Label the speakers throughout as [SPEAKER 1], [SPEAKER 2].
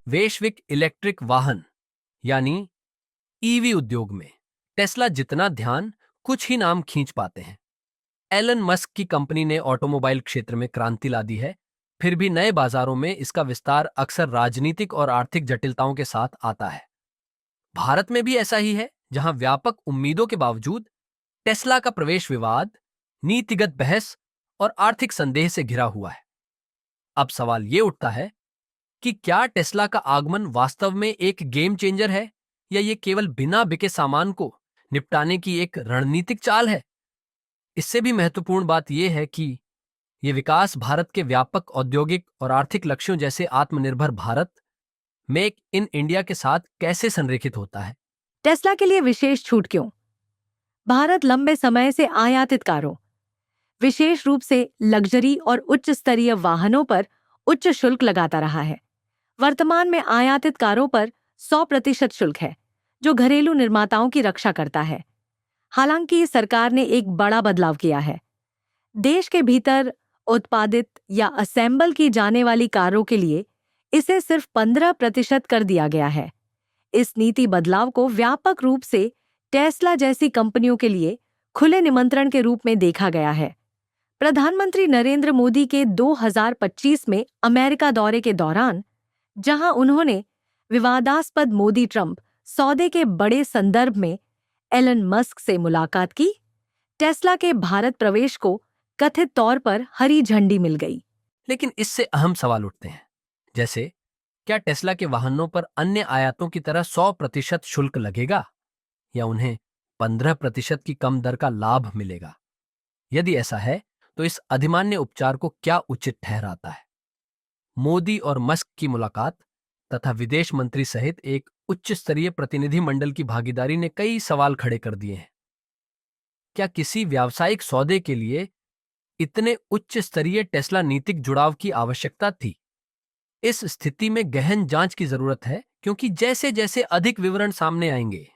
[SPEAKER 1] वैश्विक इलेक्ट्रिक वाहन यानी ईवी उद्योग में टेस्ला जितना ध्यान कुछ ही नाम खींच पाते हैं। एलन मस्क की कंपनी ने ऑटोमोबाइल क्षेत्र में क्रांति ला दी है, फिर भी नए बाजारों में इसका विस्तार अक्सर राजनीतिक और आर्थिक जटिलताओं के साथ आता है। भारत में भी ऐसा ही है, जहां व्यापक उम्मीदों के बावजूद टेस्ला का प्रवेश विवाद, नीतिगत बहस और आर्थिक संदेह से घिरा हुआ है। अब सवाल ये उठता है कि क्या टेस्ला का आगमन वास्तव में एक गेम चेंजर है, या ये केवल बिना बिके सामान को निपटाने की एक रणनीतिक चाल है। इससे भी महत्वपूर्ण बात यह है कि ये विकास भारत के व्यापक औद्योगिक और आर्थिक लक्ष्यों जैसे आत्मनिर्भर भारत, मेक इन इंडिया के साथ कैसे संरेखित होता है।
[SPEAKER 2] टेस्ला के लिए विशेष छूट क्यों? भारत लंबे समय से आयातित कारों, विशेष रूप से लग्जरी और उच्च स्तरीय वाहनों पर उच्च शुल्क लगाता रहा है। वर्तमान में आयातित कारों पर 100% शुल्क है, जो घरेलू निर्माताओं की रक्षा करता है। हालांकि सरकार ने एक बड़ा बदलाव किया है। देश के भीतर उत्पादित या असेंबल की जाने वाली कारों के लिए इसे सिर्फ 15% कर दिया गया है। इस नीति बदलाव को व्यापक रूप से टेस्ला जैसी कंपनियों के लिए खुले निमंत्रण के रूप में देखा गया है। प्रधानमंत्री नरेंद्र मोदी के 2025 में अमेरिका दौरे के दौरान, जहां उन्होंने विवादास्पद मोदी ट्रंप सौदे के बड़े संदर्भ में एलन मस्क से मुलाकात की, टेस्ला के भारत प्रवेश को कथित तौर पर हरी झंडी मिल गई।
[SPEAKER 1] लेकिन इससे अहम सवाल उठते हैं, जैसे क्या टेस्ला के वाहनों पर अन्य आयातों की तरह 100% शुल्क लगेगा, या उन्हें 15% की कम दर का लाभ मिलेगा? यदि ऐसा है, तो इस अधिमान्य उपचार को क्या उचित ठहराता है? मोदी और मस्क की मुलाकात तथा विदेश मंत्री सहित एक उच्च स्तरीय प्रतिनिधि मंडल की भागीदारी ने कई सवाल खड़े कर दिए हैं। क्या किसी व्यावसायिक सौदे के लिए इतने उच्च स्तरीय टेस्ला नीतिक जुड़ाव की आवश्यकता थी? इस स्थिति में गहन जांच की जरूरत है, क्योंकि जैसे जैसे अधिक विवरण सामने आएंगे,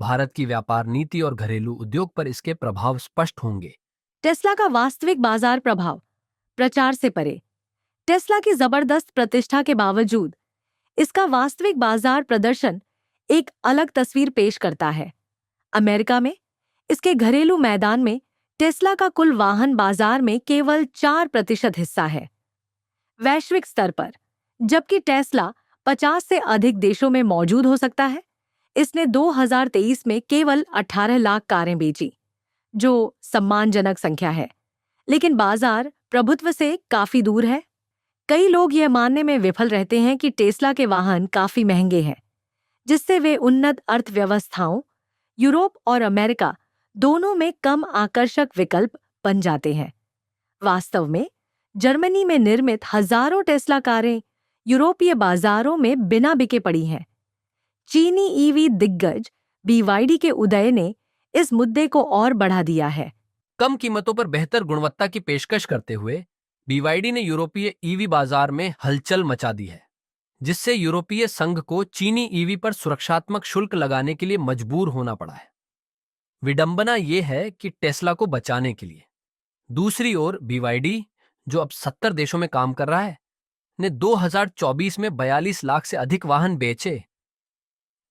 [SPEAKER 1] भारत की व्यापार नीति और घरेलू उद्योग पर इसके प्रभाव स्पष्ट होंगे।
[SPEAKER 2] टेस्ला का वास्तविक बाजार प्रभाव प्रचार से परे। टेस्ला की जबरदस्त प्रतिष्ठा के बावजूद इसका वास्तविक बाजार प्रदर्शन एक अलग तस्वीर पेश करता है। अमेरिका में इसके घरेलू मैदान में टेस्ला का कुल वाहन बाजार में केवल 4% हिस्सा है। वैश्विक स्तर पर जबकि टेस्ला 50 से अधिक देशों में मौजूद हो सकता है, इसने 2023 में केवल 18 लाख कारें बेची, जो सम्मानजनक संख्या है, लेकिन बाजार प्रभुत्व से काफी दूर है। कई लोग यह मानने में विफल रहते हैं कि टेस्ला के वाहन काफी महंगे हैं, जिससे वे उन्नत अर्थव्यवस्थाओं, यूरोप और अमेरिका दोनों में कम आकर्षक विकल्प बन जाते हैं। वास्तव में जर्मनी में निर्मित हजारों टेस्ला कारें यूरोपीय बाजारों में बिना बिके पड़ी हैं। चीनी ईवी दिग्गज BYD के उदय ने इस मुद्दे को और बढ़ा दिया है।
[SPEAKER 1] कम कीमतों पर बेहतर गुणवत्ता की पेशकश करते हुए BYD ने यूरोपीय ईवी बाजार में हलचल मचा दी है, जिससे यूरोपीय संघ को चीनी ईवी पर सुरक्षात्मक शुल्क लगाने के लिए मजबूर होना पड़ा है। विडंबना यह है कि टेस्ला को बचाने के लिए दूसरी ओर BYD, जो अब 70 देशों में काम कर रहा है, ने 2024 में 42 लाख से अधिक वाहन बेचे,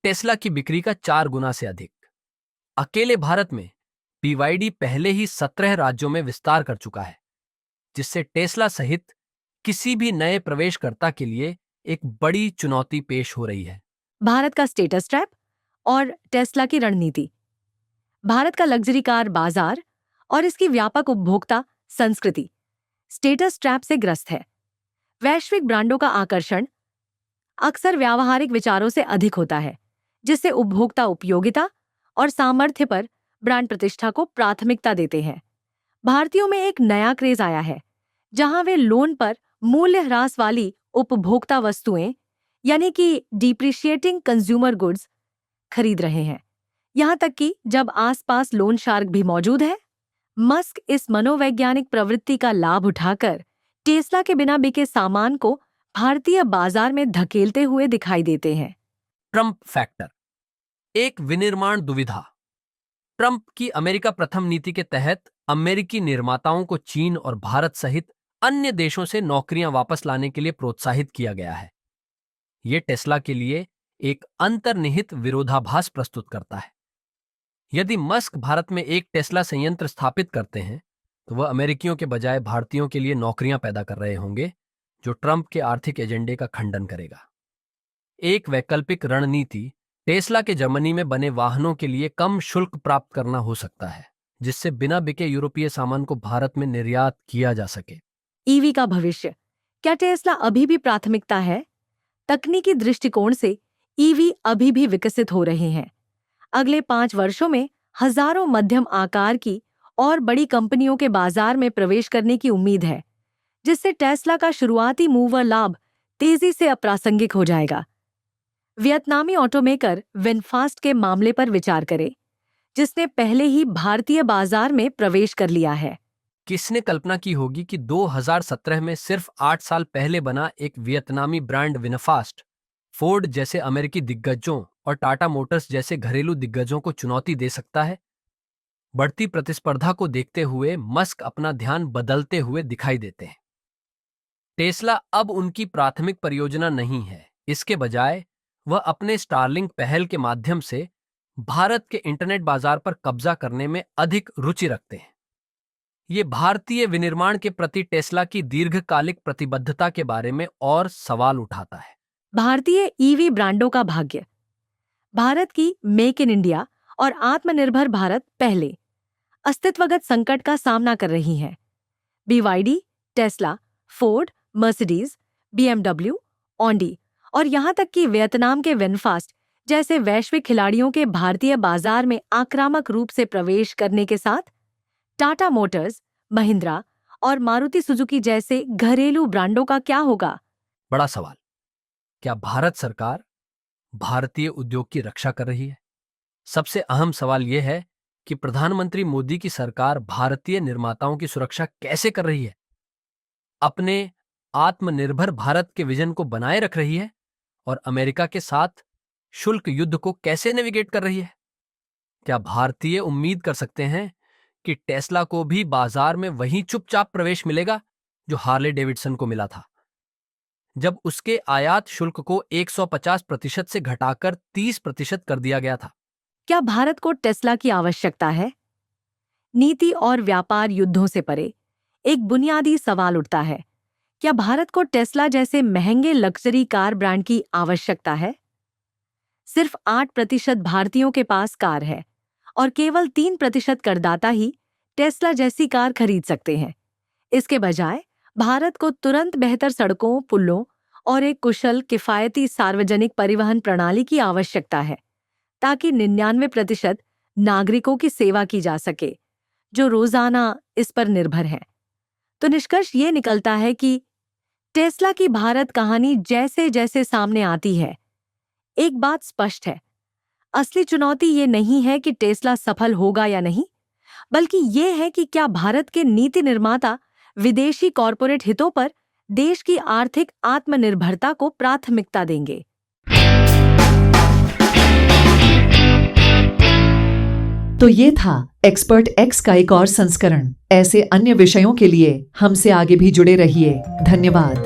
[SPEAKER 1] टेस्ला की बिक्री का 4 गुना से अधिक। अकेले भारत में BYD पहले ही 17 राज्यों में विस्तार कर चुका है, जिससे टेस्ला सहित किसी भी नए प्रवेशकर्ता के लिए एक बड़ी चुनौती पेश हो रही है।
[SPEAKER 2] भारत का स्टेटस ट्रैप और टेस्ला की रणनीति। भारत का लग्जरी कार बाजार और इसकी व्यापक उपभोक्ता संस्कृति स्टेटस ट्रैप से ग्रस्त है। वैश्विक ब्रांडों का आकर्षण अक्सर व्यावहारिक विचारों से अधिक होता है, जिससे उपभोक्ता उपयोगिता और सामर्थ्य पर ब्रांड प्रतिष्ठा को प्राथमिकता देते हैं। भारतीयों में एक नया क्रेज आया है, जहां वे लोन पर मूल्य ह्रास वाली उपभोक्ता वस्तुएं यानी कि डिप्रिशिएटिंग कंज्यूमर गुड्स खरीद रहे हैं, यहां तक कि जब आसपास लोन शार्क भी मौजूद है। मस्क इस मनोवैज्ञानिक प्रवृत्ति का लाभ उठाकर टेस्ला के बिना बिके सामान को भारतीय बाजार में धकेलते हुए दिखाई देते हैं।
[SPEAKER 1] ट्रंप फैक्टर, एक विनिर्माण दुविधा। ट्रंप की अमेरिका प्रथम नीति के तहत अमेरिकी निर्माताओं को चीन और भारत सहित अन्य देशों से नौकरियां वापस लाने के लिए प्रोत्साहित किया गया है। ये टेस्ला के लिए एक अंतर्निहित विरोधाभास प्रस्तुत करता है। यदि मस्क भारत में एक टेस्ला संयंत्र स्थापित करते हैं तो वह अमेरिकियों के बजाय भारतीयों के लिए नौकरियां पैदा कर रहे होंगे, जो ट्रंप के आर्थिक एजेंडे का खंडन करेगा। एक वैकल्पिक रणनीति टेस्ला के जर्मनी में बने वाहनों के लिए कम शुल्क प्राप्त करना हो सकता है, जिससे बिना बिके यूरोपीय सामान को भारत में निर्यात किया जा सके।
[SPEAKER 2] ईवी का भविष्य, क्या टेस्ला अभी भी प्राथमिकता है? तकनीकी दृष्टिकोण से ईवी अभी भी विकसित हो रहे हैं। अगले 5 वर्षों में हजारों मध्यम आकार की और बड़ी कंपनियों के बाजार में प्रवेश करने की उम्मीद है, जिससे टेस्ला का शुरुआती मूवर लाभ तेजी से अप्रासंगिक हो जाएगा। वियतनामी ऑटोमेकर विनफास्ट के मामले पर विचार करें, जिसने पहले ही भारतीय बाजार में प्रवेश कर लिया है।
[SPEAKER 1] किसने कल्पना की होगी कि 2017 में सिर्फ 8 साल पहले बना एक वियतनामी ब्रांड विनफास्ट फोर्ड जैसे अमेरिकी दिग्गजों और टाटा मोटर्स जैसे घरेलू दिग्गजों को चुनौती दे सकता है। बढ़ती प्रतिस्पर्धा को देखते हुए मस्क अपना ध्यान बदलते हुए दिखाई देते हैं। टेस्ला अब उनकी प्राथमिक परियोजना नहीं है, इसके बजाय वह अपने स्टारलिंक पहल के माध्यम से भारत के इंटरनेट बाजार पर कब्जा करने में अधिक रुचि रखते हैं। ये भारतीय विनिर्माण के प्रति टेस्ला की दीर्घकालिक प्रतिबद्धता के बारे में और सवाल उठाता है।
[SPEAKER 2] भारतीय ईवी ब्रांडों का भाग्य। भारत की मेक इन इंडिया और आत्मनिर्भर भारत पहले अस्तित्वगत संकट का सामना कर रही हैं। BYD, Tesla, Ford, Mercedes, BMW, Audi और यहां तक कि वियतनाम के विनफास्ट जैसे वैश्विक खिलाड़ियों के भारतीय बाजार में आक्रामक रूप से प्रवेश करने के साथ टाटा मोटर्स, महिंद्रा और मारुति सुजुकी जैसे घरेलू ब्रांडों का क्या होगा?
[SPEAKER 1] बड़ा सवाल। क्या भारत सरकार भारतीय उद्योग की रक्षा कर रही है? सबसे अहम सवाल यह है कि प्रधानमंत्री मोदी की सरकार भारतीय निर्माताओं की सुरक्षा कैसे कर रही है? अपने आत्मनिर्भर भारत के विजन को बनाए रख रही है और अमेरिका के साथ शुल्क युद्ध को कैसे नेविगेट कर रही है? क्या भारतीय उम्मीद कर सकते हैं कि टेस्ला को भी बाजार में वही चुपचाप प्रवेश मिलेगा जो हार्ले डेविडसन को मिला था, जब उसके आयात शुल्क को 150% से घटाकर 30% कर दिया गया था?
[SPEAKER 2] क्या भारत को टेस्ला की आवश्यकता है? नीति और व्यापार युद्धों से परे एक बुनियादी सवाल उठता है, क्या भारत को टेस्ला जैसे महंगे लग्जरी कार ब्रांड की आवश्यकता है? सिर्फ 8% भारतीयों के पास कार है और केवल 3% करदाता ही टेस्ला जैसी कार खरीद सकते हैं। इसके बजाय भारत को तुरंत बेहतर सड़कों, पुलों और एक कुशल, किफायती सार्वजनिक परिवहन प्रणाली की आवश्यकता है, ताकि 99% नागरिकों की सेवा की जा सके जो रोजाना इस पर निर्भर हैं। तो निष्कर्ष ये निकलता है कि टेस्ला की भारत कहानी जैसे जैसे सामने आती है, एक बात स्पष्ट है, असली चुनौती ये नहीं है कि टेस्ला सफल होगा या नहीं, बल्कि ये है कि क्या भारत के नीति निर्माता विदेशी कॉरपोरेट हितों पर देश की आर्थिक आत्मनिर्भरता को प्राथमिकता देंगे।
[SPEAKER 3] तो ये था एक्सपर्ट एक्स का एक और संस्करण। ऐसे अन्य विषयों के लिए हमसे आगे भी जुड़े रहिए। धन्यवाद।